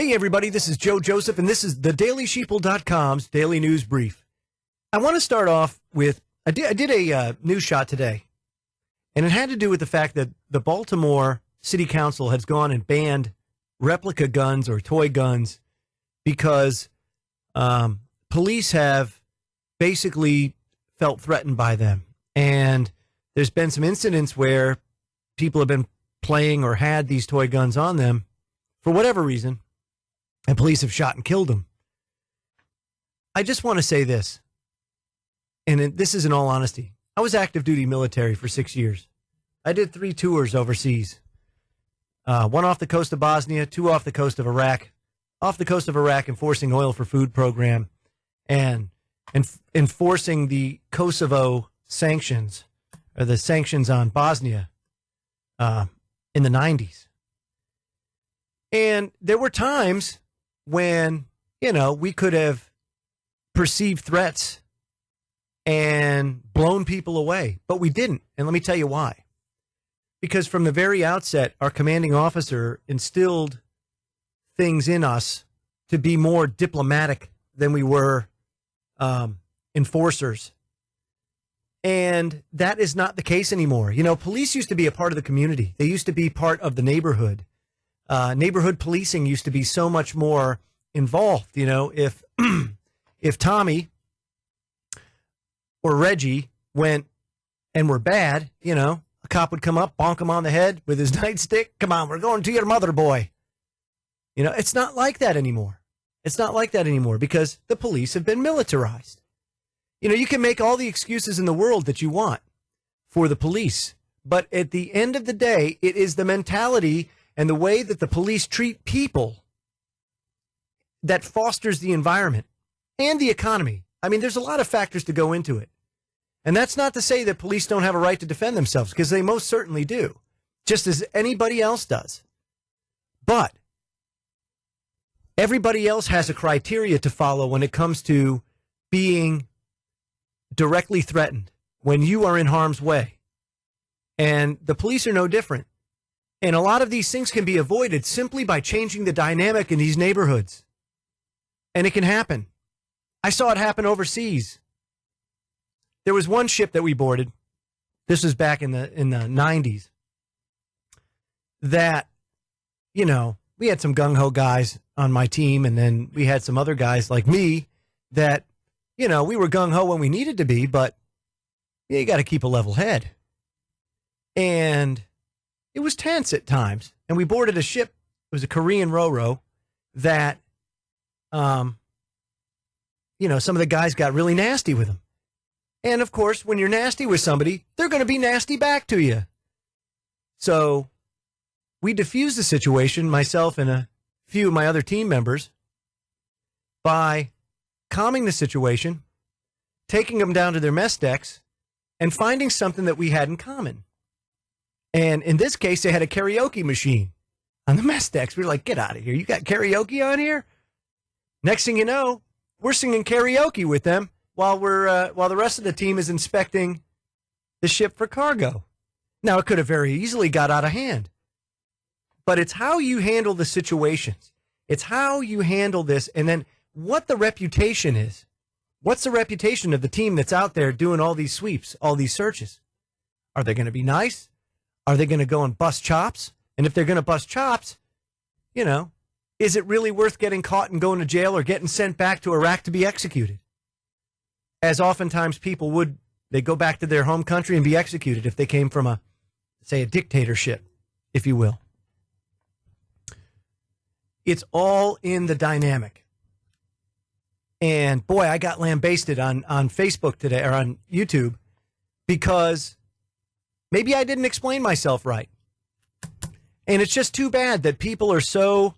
morning, everybody. This is Joe Joseph, and this is the Sheeple.com's Daily News Brief. I want to start off with, I did a news shot today, and it had to do with the fact that the Baltimore City Council has gone and banned replica guns or toy guns because police have basically felt threatened by them. And there's been some incidents where people have been playing or had these toy guns on them for whatever reason, and police have shot and killed them. I just want to say this, and this is in all honesty. I was active duty military for 6 years. I did 3 tours overseas. 1 off the coast of Bosnia, 2 off the coast of Iraq. Off the coast of Iraq, enforcing oil for food program and enforcing the Kosovo sanctions, or the sanctions on Bosnia in the 90s. And there were times when, we could have perceived threats and blown people away, but we didn't. And let me tell you why. Because from the very outset, our commanding officer instilled things in us to be more diplomatic than we were enforcers. And that is not the case anymore. Police used to be a part of the community. They used to be part of the neighborhood. Neighborhood policing used to be so much more involved. If Tommy or Reggie went and were bad, a cop would come up, bonk him on the head with his nightstick. Come on, we're going to your mother, boy. It's not like that anymore. It's not like that anymore because the police have been militarized. You can make all the excuses in the world that you want for the police, but at the end of the day, it is the mentality and the way that the police treat people that fosters the environment and the economy. I mean, there's a lot of factors to go into it. And that's not to say that police don't have a right to defend themselves, because they most certainly do, just as anybody else does. But everybody else has a criteria to follow when it comes to being directly threatened when you are in harm's way. And the police are no different. And a lot of these things can be avoided simply by changing the dynamic in these neighborhoods. And it can happen. I saw it happen overseas. There was one ship that we boarded. This was back in the 90s. That, we had some gung-ho guys on my team, and then we had some other guys like me that, we were gung-ho when we needed to be, but you got to keep a level head. And it was tense at times. And we boarded a ship. It was a Korean ro-ro that, some of the guys got really nasty with them. And, of course, when you're nasty with somebody, they're going to be nasty back to you. So we diffused the situation, myself and a few of my other team members, by calming the situation, taking them down to their mess decks, and finding something that we had in common. And in this case, they had a karaoke machine on the mess decks. We were like, get out of here. You got karaoke on here? Next thing you know, we're singing karaoke with them while the rest of the team is inspecting the ship for cargo. Now, it could have very easily got out of hand. But it's how you handle the situations. It's how you handle this, and then what the reputation is. What's the reputation of the team that's out there doing all these sweeps, all these searches? Are they going to be nice? Are they going to go and bust chops? And if they're going to bust chops, is it really worth getting caught and going to jail or getting sent back to Iraq to be executed? As oftentimes people would, they go back to their home country and be executed if they came from a dictatorship, if you will. It's all in the dynamic. And boy, I got lambasted on Facebook today, or on YouTube, because maybe I didn't explain myself right. And it's just too bad that people are so,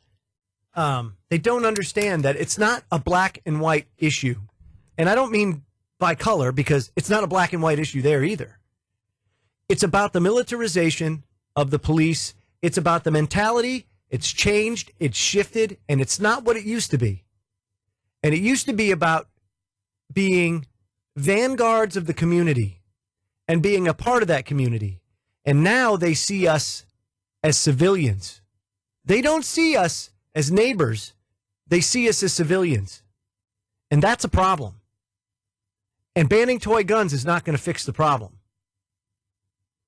they don't understand that it's not a black and white issue. And I don't mean by color, because it's not a black and white issue there either. It's about the militarization of the police. It's about the mentality. It's changed, it's shifted, and it's not what it used to be. And it used to be about being vanguards of the community and being a part of that community. And now they see us as civilians. They don't see us as neighbors. They see us as civilians. And that's a problem. And banning toy guns is not going to fix the problem.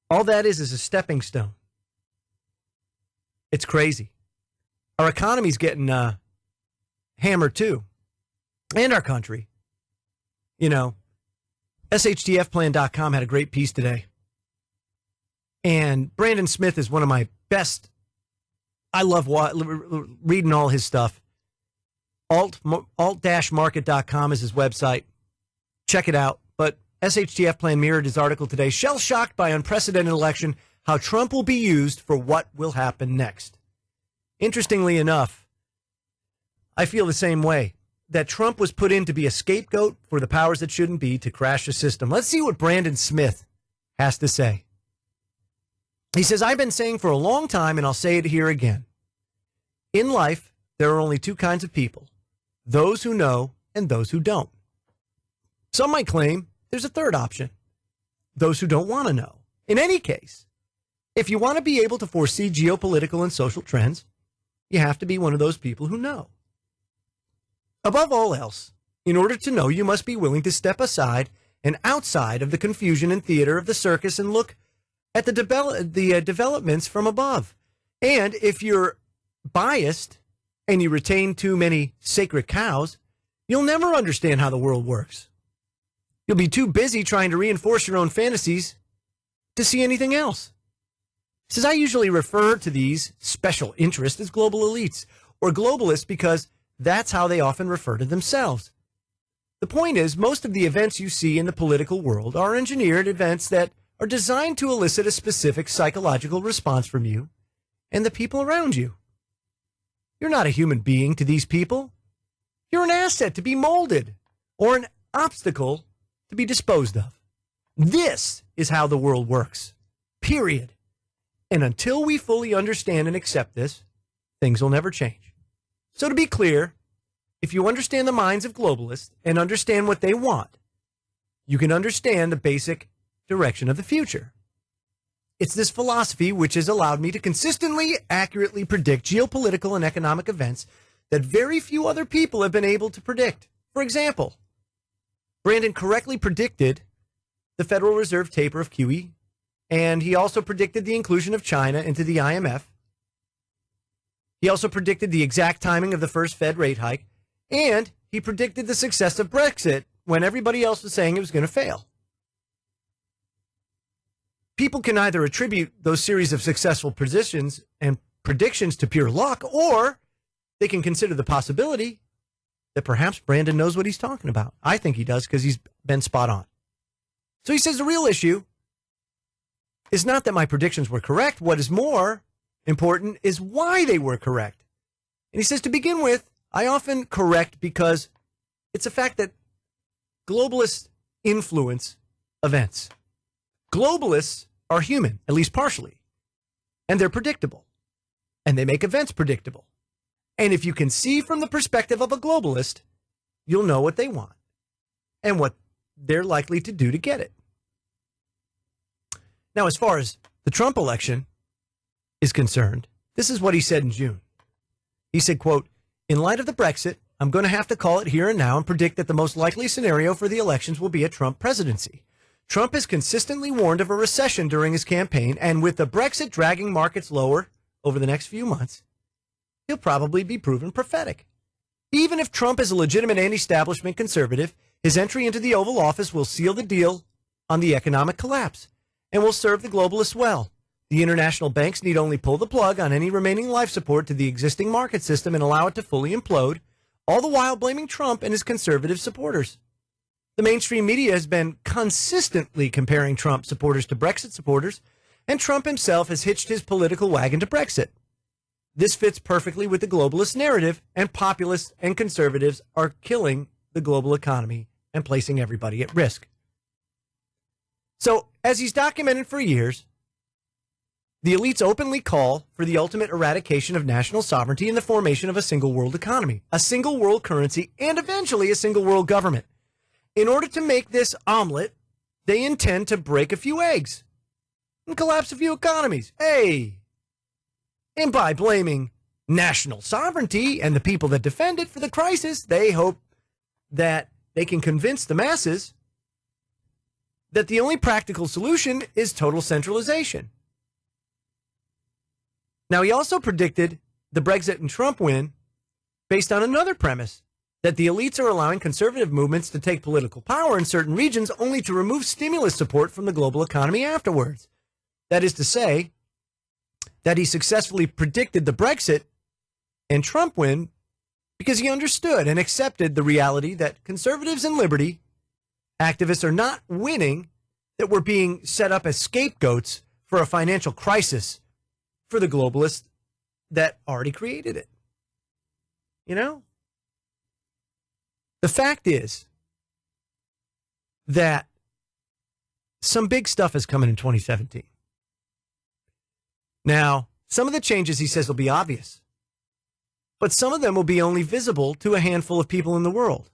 All that is a stepping stone. It's crazy. Our economy's getting hammered too. And our country. You know, SHTFplan.com had a great piece today. And Brandon Smith is one of my best. I love reading all his stuff. Alt-market.com is his website. Check it out. But SHTF Plan mirrored his article today. Shell shocked by unprecedented election, how Trump will be used for what will happen next. Interestingly enough, I feel the same way, that Trump was put in to be a scapegoat for the powers that shouldn't be to crash the system. Let's see what Brandon Smith has to say. He says, I've been saying for a long time, and I'll say it here again. In life, there are only two kinds of people, those who know and those who don't. Some might claim there's a third option, those who don't want to know. In any case, if you want to be able to foresee geopolitical and social trends, you have to be one of those people who know. Above all else, in order to know, you must be willing to step aside and outside of the confusion and theater of the circus and look at the developments from above. And if you're biased and you retain too many sacred cows, you'll never understand how the world works. You'll be too busy trying to reinforce your own fantasies to see anything else. He says, I usually refer to these special interests as global elites or globalists because that's how they often refer to themselves. The point is, most of the events you see in the political world are engineered events that are designed to elicit a specific psychological response from you and the people around you. You're not a human being to these people. You're an asset to be molded or an obstacle to be disposed of. This is how the world works, period. And until we fully understand and accept this, things will never change. So to be clear, if you understand the minds of globalists and understand what they want, you can understand the basic direction of the future. It's this philosophy which has allowed me to consistently, accurately predict geopolitical and economic events that very few other people have been able to predict. For example, Brandon correctly predicted the Federal Reserve taper of QE, and he also predicted the inclusion of China into the IMF. He also predicted the exact timing of the first Fed rate hike, and he predicted the success of Brexit when everybody else was saying it was going to fail. People can either attribute those series of successful positions and predictions to pure luck, or they can consider the possibility that perhaps Brandon knows what he's talking about. I think he does because he's been spot on. So he says the real issue is not that my predictions were correct. What is more important is why they were correct. And he says, to begin with, I often correct because it's a fact that globalists influence events. Globalists are human, at least partially, and they're predictable, and they make events predictable. And if you can see from the perspective of a globalist, you'll know what they want and what they're likely to do to get it. Now, as far as the Trump election is concerned, this is what he said in June. He said, quote, in light of the Brexit, I'm going to have to call it here and now and predict that the most likely scenario for the elections will be a Trump presidency. Trump has consistently warned of a recession during his campaign, and with the Brexit dragging markets lower over the next few months, he'll probably be proven prophetic. Even if Trump is a legitimate anti-establishment conservative, his entry into the Oval Office will seal the deal on the economic collapse and will serve the globalists well. The international banks need only pull the plug on any remaining life support to the existing market system and allow it to fully implode, all the while blaming Trump and his conservative supporters. The mainstream media has been consistently comparing Trump supporters to Brexit supporters, and Trump himself has hitched his political wagon to Brexit. This fits perfectly with the globalist narrative, and populists and conservatives are killing the global economy and placing everybody at risk. So, as he's documented for years, the elites openly call for the ultimate eradication of national sovereignty and the formation of a single world economy, a single world currency, and eventually a single world government. In order to make this omelet, they intend to break a few eggs and collapse a few economies. Hey! And by blaming national sovereignty and the people that defend it for the crisis. They hope that they can convince the masses that the only practical solution is total centralization. Now, he also predicted the Brexit and Trump win based on another premise, that the elites are allowing conservative movements to take political power in certain regions only to remove stimulus support from the global economy afterwards. That is to say, that he successfully predicted the Brexit and Trump win because he understood and accepted the reality that conservatives and liberty activists are not winning, that we're being set up as scapegoats for a financial crisis for the globalists that already created it. You know? The fact is that some big stuff is coming in 2017. Now, some of the changes, he says, will be obvious, but some of them will be only visible to a handful of people in the world.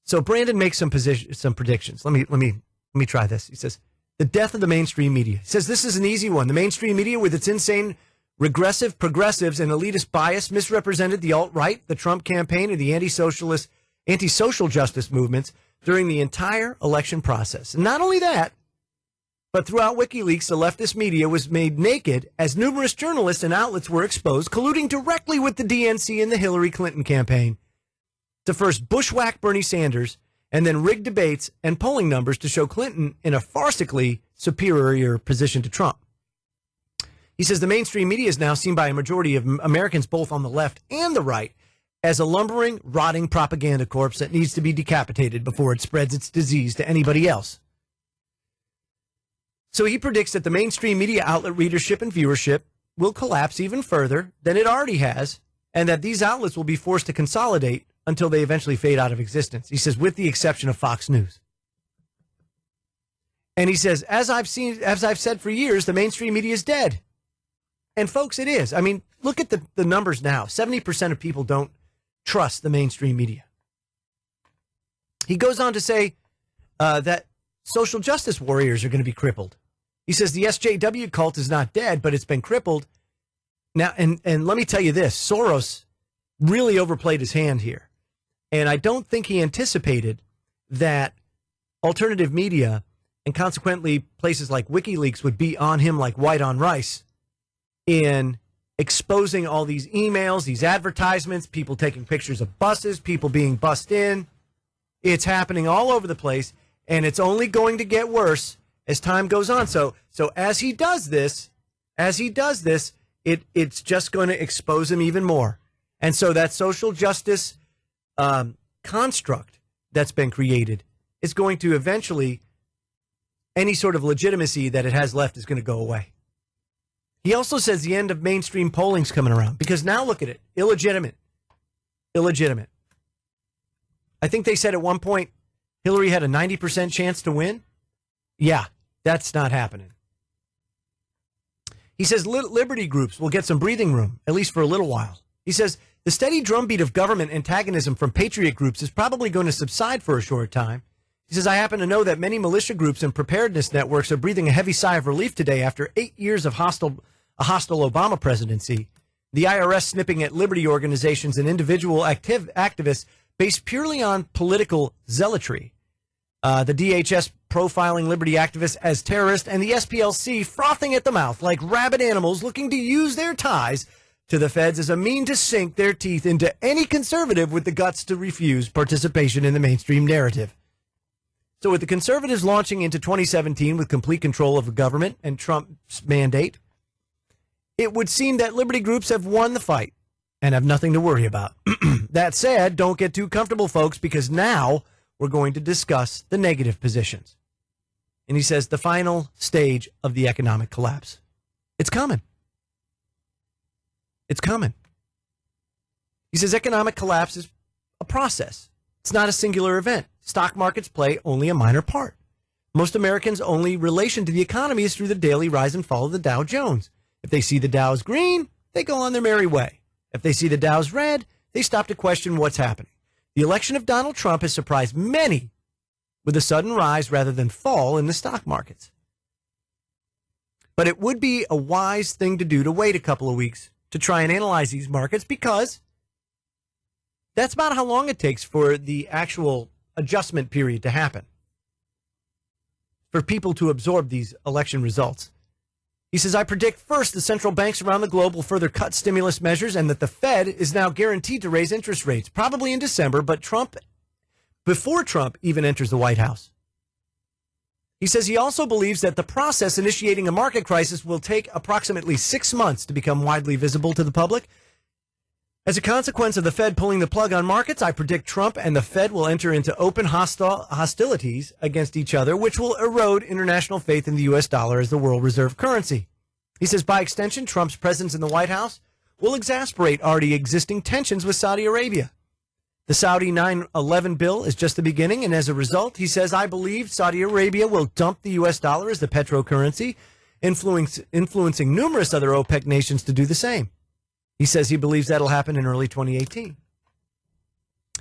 So Brandon makes some predictions. Let me try this. He says, the death of the mainstream media. He says this is an easy one. The mainstream media, with its insane regressive progressives and elitist bias, misrepresented the alt-right, the Trump campaign, and the anti-social justice movements during the entire election process. And not only that, but throughout WikiLeaks, the leftist media was made naked as numerous journalists and outlets were exposed, colluding directly with the DNC and the Hillary Clinton campaign to first bushwhack Bernie Sanders and then rig debates and polling numbers to show Clinton in a farcically superior position to Trump. He says the mainstream media is now seen by a majority of Americans, both on the left and the right, as a lumbering, rotting propaganda corpse that needs to be decapitated before it spreads its disease to anybody else. So he predicts that the mainstream media outlet readership and viewership will collapse even further than it already has, and that these outlets will be forced to consolidate until they eventually fade out of existence. He says, with the exception of Fox News. And he says, as I've said for years, the mainstream media is dead. And folks, it is. I mean, look at the numbers now. 70% of people don't trust the mainstream media. He goes on to say that social justice warriors are going to be crippled. He says the SJW cult is not dead, but it's been crippled. Now, and let me tell you this, Soros really overplayed his hand here. And I don't think he anticipated that alternative media and consequently places like WikiLeaks would be on him like white on rice in exposing all these emails, these advertisements, people taking pictures of buses, people being bussed in. It's happening all over the place, and it's only going to get worse as time goes on. So as he does this, it's just going to expose him even more. And so that social justice construct that's been created is going to eventually, any sort of legitimacy that it has left is going to go away. He also says the end of mainstream polling's coming around because now look at it. Illegitimate. I think they said at one point Hillary had a 90% chance to win. Yeah, that's not happening. He says liberty groups will get some breathing room, at least for a little while. He says the steady drumbeat of government antagonism from patriot groups is probably going to subside for a short time. He says, I happen to know that many militia groups and preparedness networks are breathing a heavy sigh of relief today after 8 years of a hostile Obama presidency. The IRS snipping at liberty organizations and individual activists based purely on political zealotry. The DHS profiling liberty activists as terrorists, and the SPLC frothing at the mouth like rabid animals looking to use their ties to the feds as a mean to sink their teeth into any conservative with the guts to refuse participation in the mainstream narrative. So with the conservatives launching into 2017 with complete control of the government and Trump's mandate, it would seem that liberty groups have won the fight and have nothing to worry about. That said, don't get too comfortable, folks, because now we're going to discuss the negative positions. And he says the final stage of the economic collapse. It's coming. It's coming. He says economic collapse is a process. It's not a singular event. Stock markets play only a minor part. Most Americans' only relation to the economy is through the daily rise and fall of the Dow Jones. If they see the Dow's green, they go on their merry way. If they see the Dow's red, they stop to question what's happening. The election of Donald Trump has surprised many with a sudden rise rather than fall in the stock markets. But it would be a wise thing to do to wait a couple of weeks to try and analyze these markets because that's about how long it takes for the actual adjustment period to happen, for people to absorb these election results. He says, I predict first the central banks around the globe will further cut stimulus measures and that the Fed is now guaranteed to raise interest rates, probably in December, but before Trump even enters the White House. He says he also believes that the process initiating a market crisis will take approximately 6 months to become widely visible to the public. As a consequence of the Fed pulling the plug on markets, I predict Trump and the Fed will enter into open hostilities against each other, which will erode international faith in the U.S. dollar as the world reserve currency. He says, by extension, Trump's presence in the White House will exacerbate already existing tensions with Saudi Arabia. The Saudi 9/11 bill is just the beginning, and as a result, he says, I believe Saudi Arabia will dump the U.S. dollar as the petrocurrency, influencing numerous other OPEC nations to do the same. He says he believes that'll happen in early 2018. He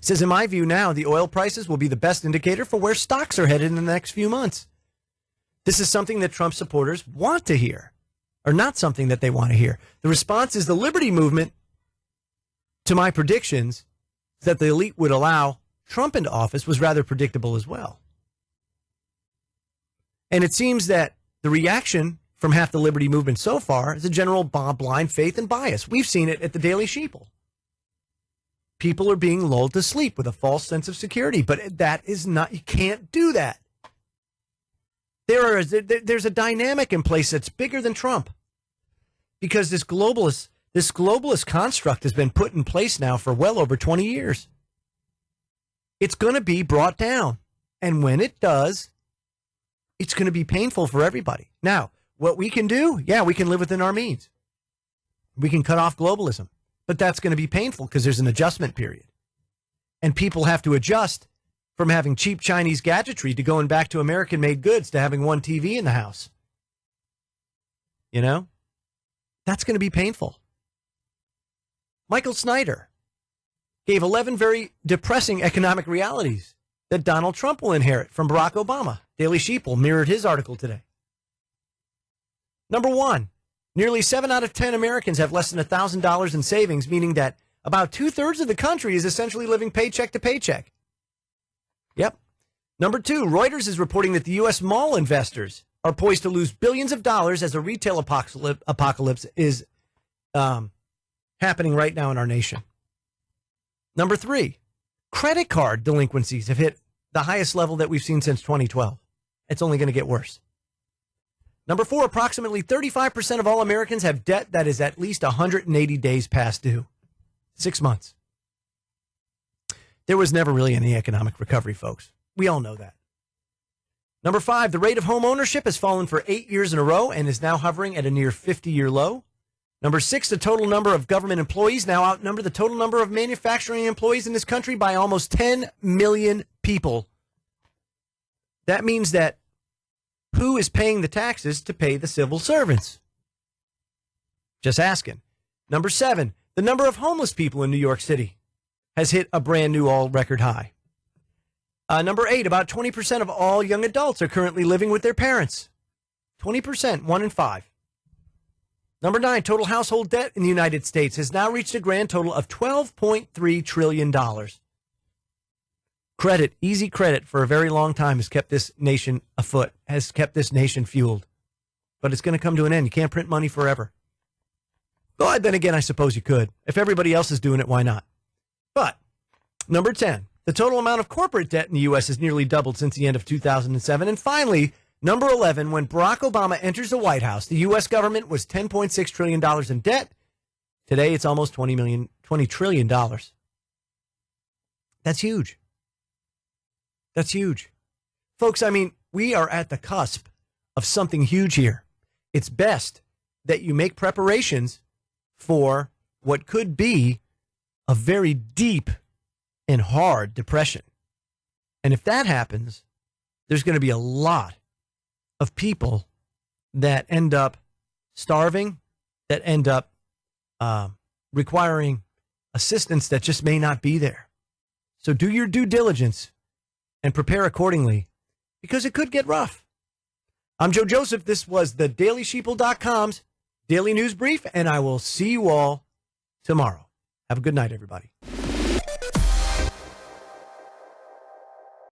says, in my view now, the oil prices will be the best indicator for where stocks are headed in the next few months. This is something that Trump supporters want to hear, or not something that they want to hear. The response is the liberty movement to my predictions that the elite would allow Trump into office was rather predictable as well. And it seems that the reaction from half the liberty movement so far is a general blind faith and bias. We've seen it at the Daily Sheeple. People are being lulled to sleep with a false sense of security, but that is not, you can't do that. There's a dynamic in place that's bigger than Trump, because this globalist construct has been put in place now for well over 20 years. It's going to be brought down. And when it does, it's going to be painful for everybody. Now, what we can do, we can live within our means. We can cut off globalism. But that's going to be painful because there's an adjustment period. And people have to adjust from having cheap Chinese gadgetry to going back to American-made goods to having one TV in the house. You know? That's going to be painful. Michael Snyder gave 11 very depressing economic realities that Donald Trump will inherit from Barack Obama. Daily Sheeple mirrored his article today. Number one, nearly 7 out of 10 Americans have less than $1,000 in savings, meaning that about 2/3 of the country is essentially living paycheck to paycheck. Yep. Number two, Reuters is reporting that the U.S. mall investors are poised to lose billions of dollars as a retail apocalypse is happening right now in our nation. Number three, credit card delinquencies have hit the highest level that we've seen since 2012. It's only going to get worse. Number four, approximately 35% of all Americans have debt that is at least 180 days past due. 6 months. There was never really any economic recovery, folks. We all know that. Number five, the rate of home ownership has fallen for 8 years in a row and is now hovering at a near 50-year low. Number six, the total number of government employees now outnumber the total number of manufacturing employees in this country by almost 10 million people. That means that who is paying the taxes to pay the civil servants? Just asking. Number seven, the number of homeless people in New York City has hit a brand new all-record high. Number eight, about 20% of all young adults are currently living with their parents. 20%, 1 in 5. Number nine, total household debt in the United States has now reached a grand total of $12.3 trillion. Credit, easy credit for a very long time has kept this nation afoot, has kept this nation fueled. But it's going to come to an end. You can't print money forever. But then again, I suppose you could. If everybody else is doing it, why not? But number 10, the total amount of corporate debt in the U.S. has nearly doubled since the end of 2007. And finally, number 11, when Barack Obama enters the White House, the U.S. government was $10.6 trillion in debt. Today, it's almost $20 trillion. That's huge. That's huge. Folks, I mean, we are at the cusp of something huge here. It's best that you make preparations for what could be a very deep and hard depression. And if that happens, there's going to be a lot of people that end up starving, that end up requiring assistance that just may not be there. So do your due diligence and prepare accordingly, because it could get rough. I'm Joe Joseph. This was the DailySheeple.com's Daily News Brief, and I will see you all tomorrow. Have a good night, everybody.